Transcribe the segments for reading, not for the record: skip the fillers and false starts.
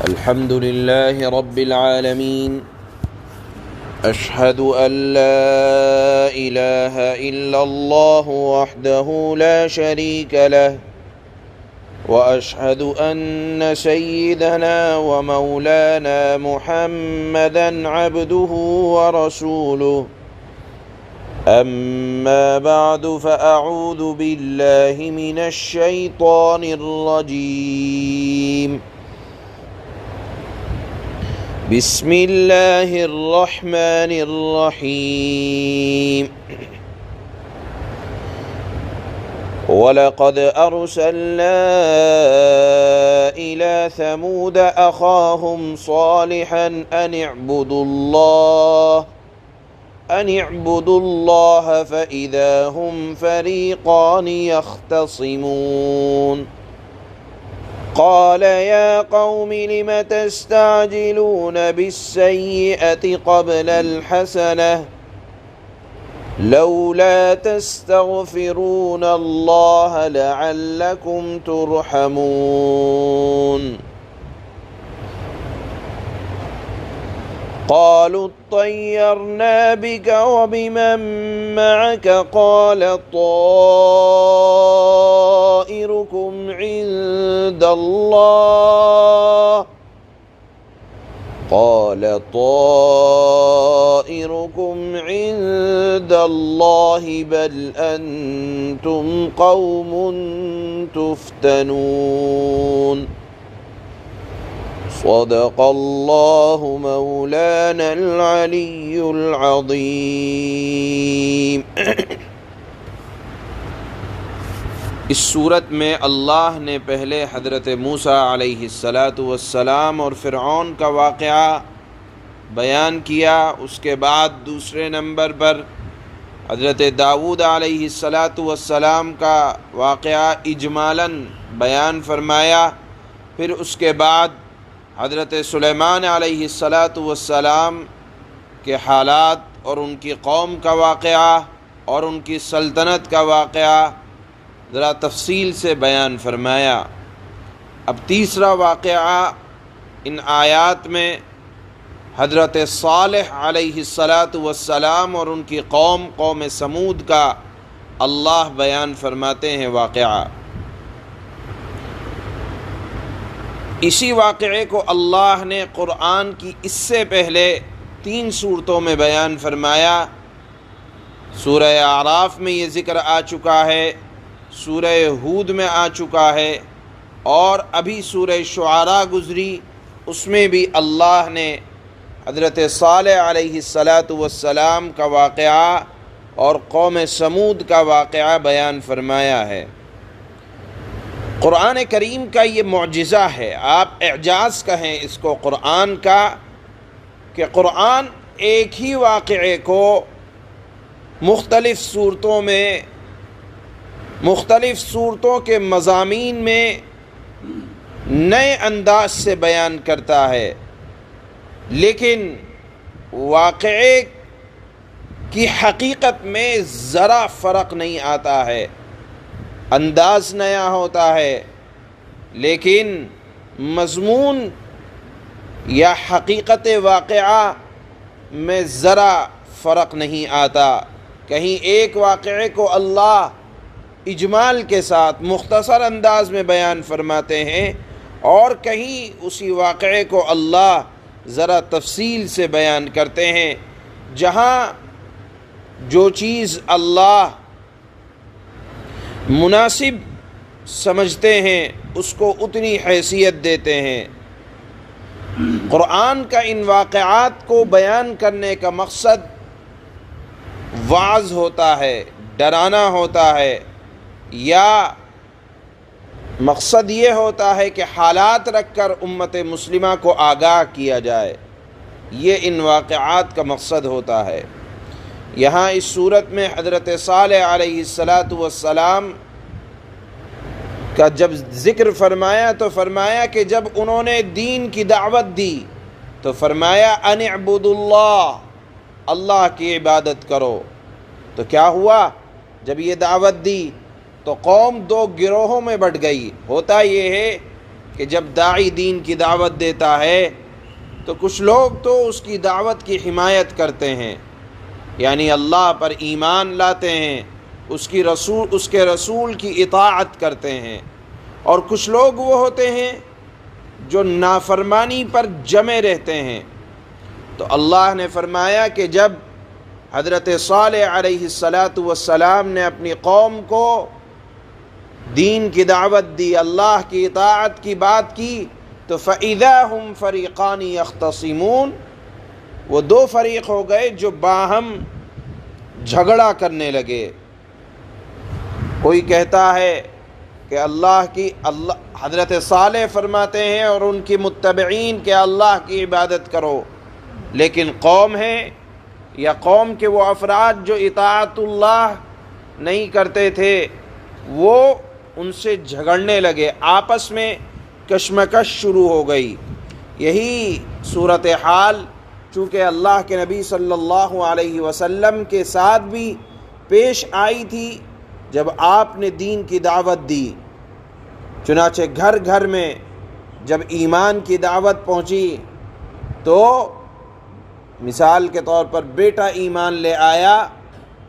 الحمد لله رب العالمين أشهد أن لا إله إلا الله وحده لا شريك له وأشهد أن سيدنا ومولانا محمدا عبده ورسوله أما بعد فأعوذ بالله من الشيطان الرجيم بسم اللہ الرحمن الرحیم وَلَقَدْ أَرْسَلْنَا إِلَى ثَمُودَ أَخَاهُمْ صَالِحًا أَنِ اعْبُدُوا اللَّهَ فَإِذَا هُمْ فَرِيقَانِ يَخْتَصِمُونَ قال يا قوم لم تستعجلون بالسيئة قبل الحسنة لولا تستغفرون الله لعلكم ترحمون قالوا اطيرنا بك وبمن معك قال طائركم عند الله بل أنتم قوم تفتنون صدق اللہ مولانا العلی العظیم۔ اس صورت میں اللہ نے پہلے حضرت موسیٰ علیہ السلام اور فرعون کا واقعہ بیان کیا، اس کے بعد دوسرے نمبر پر حضرت داؤد علیہ السلام کا واقعہ اجمالاً بیان فرمایا، پھر اس کے بعد حضرت سلیمان علیہ السلام کے حالات اور ان کی قوم کا واقعہ اور ان کی سلطنت کا واقعہ ذرا تفصیل سے بیان فرمایا۔ اب تیسرا واقعہ ان آیات میں حضرت صالح علیہ السلام اور ان کی قوم سمود کا اللہ بیان فرماتے ہیں واقعہ۔ اسی واقعے کو اللہ نے قرآن کی اس سے پہلے 3 صورتوں میں بیان فرمایا۔ سورہ اعراف میں یہ ذکر آ چکا ہے، سورہ ہود میں آ چکا ہے، اور ابھی سورہ شعراء گزری، اس میں بھی اللہ نے حضرت صالح علیہ السلام کا واقعہ اور قوم سمود کا واقعہ بیان فرمایا ہے۔ قرآن کریم کا یہ معجزہ ہے، آپ اعجاز کہیں اس کو قرآن کا، کہ قرآن ایک ہی واقعے کو مختلف صورتوں میں، مختلف صورتوں کے مضامین میں نئے انداز سے بیان کرتا ہے، لیکن واقعے کی حقیقت میں ذرا فرق نہیں آتا ہے۔ انداز نیا ہوتا ہے لیکن مضمون یا حقیقت واقعہ میں ذرا فرق نہیں آتا۔ کہیں ایک واقعے کو اللہ اجمال کے ساتھ مختصر انداز میں بیان فرماتے ہیں، اور کہیں اسی واقعے کو اللہ ذرا تفصیل سے بیان کرتے ہیں۔ جہاں جو چیز اللہ مناسب سمجھتے ہیں اس کو اتنی حیثیت دیتے ہیں۔ قرآن کا ان واقعات کو بیان کرنے کا مقصد واعظ ہوتا ہے، ڈرانا ہوتا ہے، یا مقصد یہ ہوتا ہے کہ حالات رکھ کر امت مسلمہ کو آگاہ کیا جائے، یہ ان واقعات کا مقصد ہوتا ہے۔ یہاں اس صورت میں حضرت صالح علیہ السلام کا جب ذکر فرمایا تو فرمایا کہ جب انہوں نے دین کی دعوت دی تو فرمایا ان اعبدوا اللہ، اللہ کی عبادت کرو۔ تو کیا ہوا؟ جب یہ دعوت دی تو قوم 2 گروہوں میں بٹ گئی۔ ہوتا یہ ہے کہ جب داعی دین کی دعوت دیتا ہے تو کچھ لوگ تو اس کی دعوت کی حمایت کرتے ہیں، یعنی اللہ پر ایمان لاتے ہیں، اس کے رسول کی اطاعت کرتے ہیں، اور کچھ لوگ وہ ہوتے ہیں جو نافرمانی پر جمے رہتے ہیں۔ تو اللہ نے فرمایا کہ جب حضرت صالح علیہ السلام نے اپنی قوم کو دین کی دعوت دی، اللہ کی اطاعت کی بات کی، تو فَإِذَا هُمْ فَرِيقَانِ يَخْتَصِمُونَ، وہ دو فریق ہو گئے جو باہم جھگڑا کرنے لگے۔ کوئی کہتا ہے کہ حضرت صالح فرماتے ہیں اور ان کی متبعین کہ اللہ کی عبادت کرو، لیکن قوم ہے یا قوم کے وہ افراد جو اطاعت اللہ نہیں کرتے تھے وہ ان سے جھگڑنے لگے، آپس میں کشمکش شروع ہو گئی۔ یہی صورتحال چونکہ اللہ کے نبی صلی اللہ علیہ وسلم کے ساتھ بھی پیش آئی تھی جب آپ نے دین کی دعوت دی۔ چنانچہ گھر گھر میں جب ایمان کی دعوت پہنچی تو مثال کے طور پر بیٹا ایمان لے آیا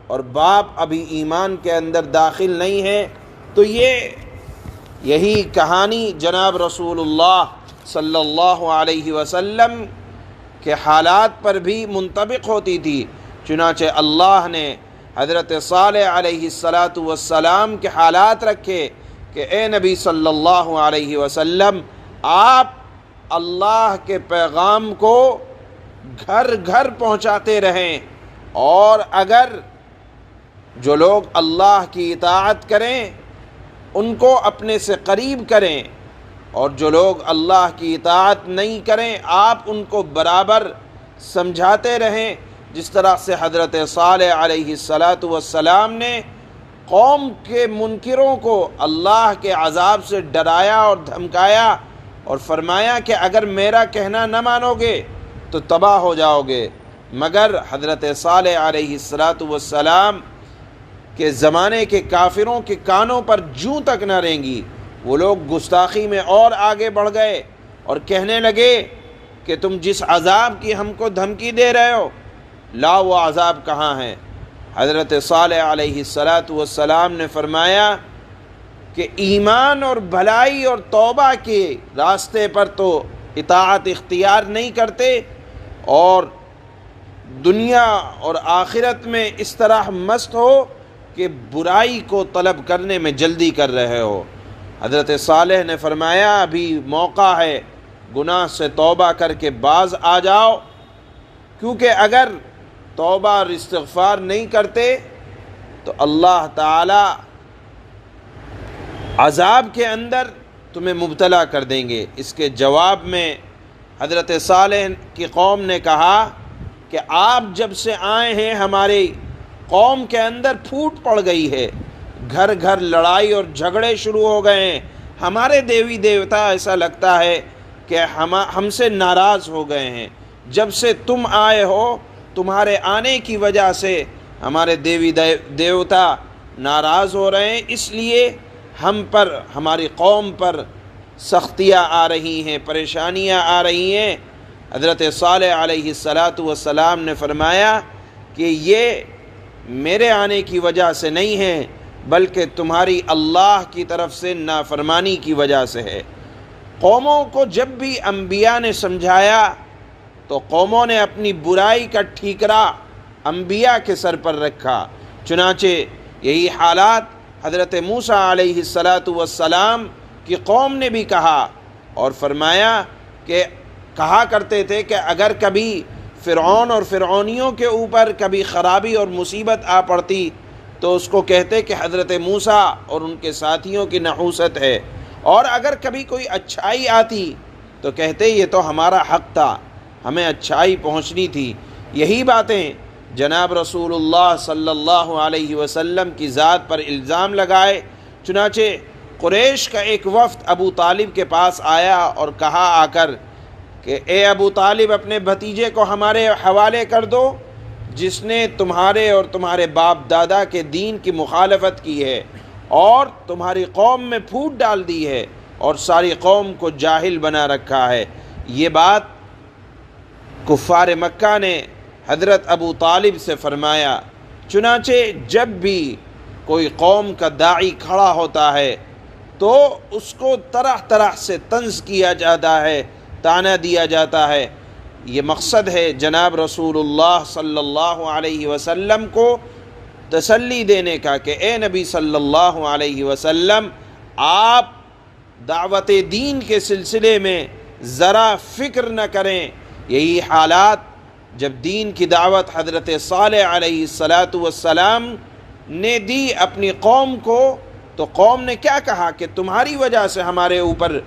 اور باپ ابھی ایمان کے اندر داخل نہیں ہے، تو یہی کہانی جناب رسول اللہ صلی اللہ علیہ وسلم کے حالات پر بھی منطبق ہوتی تھی۔ چنانچہ اللہ نے حضرت صالح علیہ السلام کے حالات رکھے کہ اے نبی صلی اللہ علیہ وسلم، آپ اللہ کے پیغام کو گھر گھر پہنچاتے رہیں، اور اگر جو لوگ اللہ کی اطاعت کریں ان کو اپنے سے قریب کریں، اور جو لوگ اللہ کی اطاعت نہیں کریں آپ ان کو برابر سمجھاتے رہیں، جس طرح سے حضرت صالح علیہ السلام نے قوم کے منکروں کو اللہ کے عذاب سے ڈرایا اور دھمکایا اور فرمایا کہ اگر میرا کہنا نہ مانو گے تو تباہ ہو جاؤ گے، مگر حضرت صالح علیہ السلام کے زمانے کے کافروں کے کانوں پر جوں تک نہ رینگی۔ وہ لوگ گستاخی میں اور آگے بڑھ گئے اور کہنے لگے کہ تم جس عذاب کی ہم کو دھمکی دے رہے ہو، لا وہ عذاب کہاں ہے؟ حضرت صالح علیہ السلام نے فرمایا کہ ایمان اور بھلائی اور توبہ کے راستے پر تو اطاعت اختیار نہیں کرتے، اور دنیا اور آخرت میں اس طرح مست ہو کہ برائی کو طلب کرنے میں جلدی کر رہے ہو۔ حضرت صالح نے فرمایا ابھی موقع ہے، گناہ سے توبہ کر کے باز آ جاؤ، کیونکہ اگر توبہ اور استغفار نہیں کرتے تو اللہ تعالی عذاب کے اندر تمہیں مبتلا کر دیں گے۔ اس کے جواب میں حضرت صالح کی قوم نے کہا کہ آپ جب سے آئے ہیں ہماری قوم کے اندر پھوٹ پڑ گئی ہے، گھر گھر لڑائی اور جھگڑے شروع ہو گئے ہیں، ہمارے دیوی دیوتا ایسا لگتا ہے کہ ہم سے ناراض ہو گئے ہیں، جب سے تم آئے ہو تمہارے آنے کی وجہ سے ہمارے دیوی دیوتا ناراض ہو رہے ہیں، اس لیے ہم پر، ہماری قوم پر سختیاں آ رہی ہیں، پریشانیاں آ رہی ہیں۔ حضرت صالح علیہ السلام نے فرمایا کہ یہ میرے آنے کی وجہ سے نہیں ہے، بلکہ تمہاری اللہ کی طرف سے نافرمانی کی وجہ سے ہے۔ قوموں کو جب بھی انبیاء نے سمجھایا تو قوموں نے اپنی برائی کا ٹھیکرا انبیاء کے سر پر رکھا۔ چنانچہ یہی حالات حضرت موسیٰ علیہ السلام کی قوم نے بھی کہا، اور فرمایا کہ کہا کرتے تھے کہ اگر کبھی فرعون اور فرعونیوں کے اوپر کبھی خرابی اور مصیبت آ پڑتی تو اس کو کہتے کہ حضرت موسیٰ اور ان کے ساتھیوں کی نحوست ہے، اور اگر کبھی کوئی اچھائی آتی تو کہتے یہ تو ہمارا حق تھا، ہمیں اچھائی پہنچنی تھی۔ یہی باتیں جناب رسول اللہ صلی اللہ علیہ وسلم کی ذات پر الزام لگائے۔ چنانچہ قریش کا ایک وفد ابو طالب کے پاس آیا اور کہا آ کر کہ اے ابو طالب، اپنے بھتیجے کو ہمارے حوالے کر دو جس نے تمہارے اور تمہارے باپ دادا کے دین کی مخالفت کی ہے اور تمہاری قوم میں پھوٹ ڈال دی ہے۔ اور ساری قوم کو جاہل بنا رکھا ہے۔ یہ بات کفار مکہ نے حضرت ابو طالب سے فرمایا۔ چنانچہ جب بھی کوئی قوم کا داعی کھڑا ہوتا ہے تو اس کو طرح طرح سے طنز کیا جاتا ہے، طعنہ دیا جاتا ہے۔ یہ مقصد ہے جناب رسول اللہ صلی اللہ علیہ وسلم کو تسلی دینے کا کہ اے نبی صلی اللہ علیہ وسلم، آپ دعوت دین کے سلسلے میں ذرا فکر نہ کریں۔ یہی حالات جب دین کی دعوت حضرت صالح علیہ السلام نے دی اپنی قوم کو، تو قوم نے کیا کہا کہ تمہاری وجہ سے ہمارے اوپر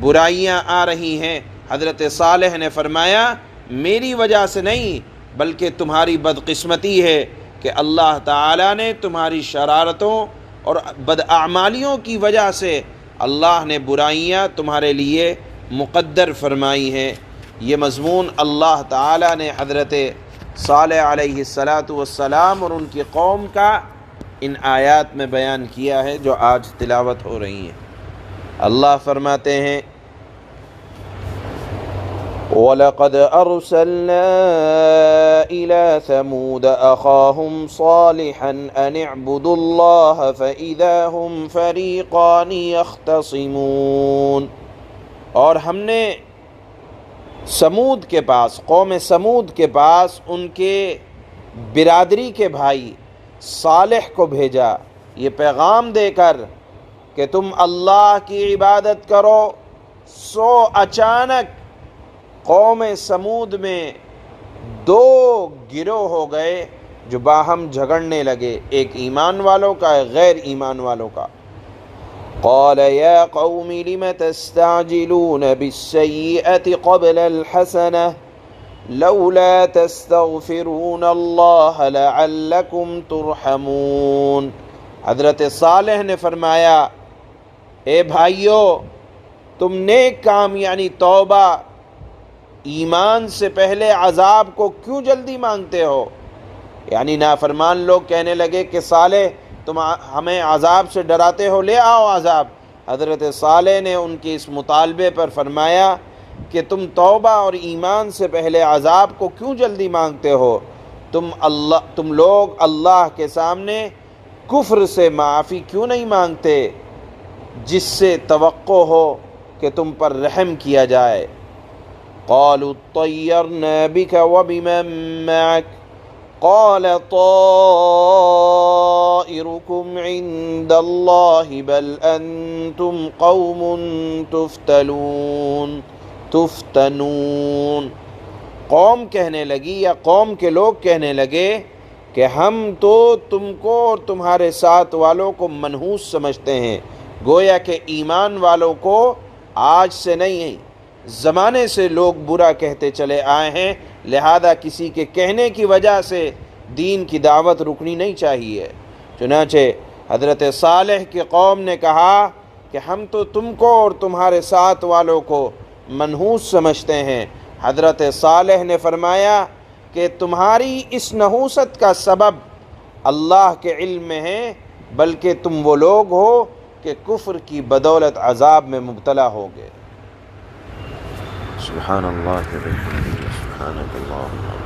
برائیاں آ رہی ہیں۔ حضرت صالح نے فرمایا میری وجہ سے نہیں، بلکہ تمہاری بدقسمتی ہے کہ اللہ تعالیٰ نے تمہاری شرارتوں اور بداعمالیوں کی وجہ سے اللہ نے برائیاں تمہارے لیے مقدر فرمائی ہیں۔ یہ مضمون اللہ تعالیٰ نے حضرت صالح علیہ السلام اور ان کی قوم کا ان آیات میں بیان کیا ہے جو آج تلاوت ہو رہی ہیں۔ اللہ فرماتے ہیں وَلَقَدْ أَرْسَلْنَا إِلَى ثَمُودَ أَخَاهُمْ صَالِحًا أَنِ اعْبُدُوا اللَّهَ فَإِذَا هُمْ فَرِيقَانِ يَخْتَصِمُونَ، اور ہم نے سمود کے پاس، قوم سمود کے پاس ان کے برادری کے بھائی صالح کو بھیجا یہ پیغام دے کر کہ تم اللہ کی عبادت کرو۔ سو اچانک قوم سمود میں دو گروہ ہو گئے جو باہم جھگڑنے لگے، ایک ایمان والوں کا، ایک غیر ایمان والوں کا۔ قال يا قوم لم تستعجلون بالسيئة قبل الحسنة لولا تستغفرون الله لعلكم ترحمون۔ حضرت صالح نے فرمایا اے بھائیو، تم نیک کام یعنی توبہ، ایمان سے پہلے عذاب کو کیوں جلدی مانگتے ہو؟ یعنی نافرمان لوگ کہنے لگے کہ صالح تم ہمیں عذاب سے ڈراتے ہو، لے آؤ عذاب۔ حضرت صالح نے ان کے اس مطالبے پر فرمایا کہ تم توبہ اور ایمان سے پہلے عذاب کو کیوں جلدی مانگتے ہو؟ تم لوگ اللہ کے سامنے کفر سے معافی کیوں نہیں مانگتے جس سے توقع ہو کہ تم پر رحم کیا جائے؟ قالوا اطيرنا بك وبمن معك قال طائركم عند الله بل أنتم قوم تفتنون۔ قوم کہنے لگی یا قوم کے لوگ کہنے لگے کہ ہم تو تم کو اور تمہارے ساتھ والوں کو منحوس سمجھتے ہیں، گویا کہ ایمان والوں کو آج سے نہیں زمانے سے لوگ برا کہتے چلے آئے ہیں، لہذا کسی کے کہنے کی وجہ سے دین کی دعوت رکنی نہیں چاہیے۔ چنانچہ حضرت صالح کی قوم نے کہا کہ ہم تو تم کو اور تمہارے ساتھ والوں کو منحوس سمجھتے ہیں۔ حضرت صالح نے فرمایا کہ تمہاری اس نحوست کا سبب اللہ کے علم میں ہے، بلکہ تم وہ لوگ ہو کہ کفر کی بدولت عذاب میں مبتلا ہوگے۔ سبحان اللہ و بحمدہ، سبحانک اللہم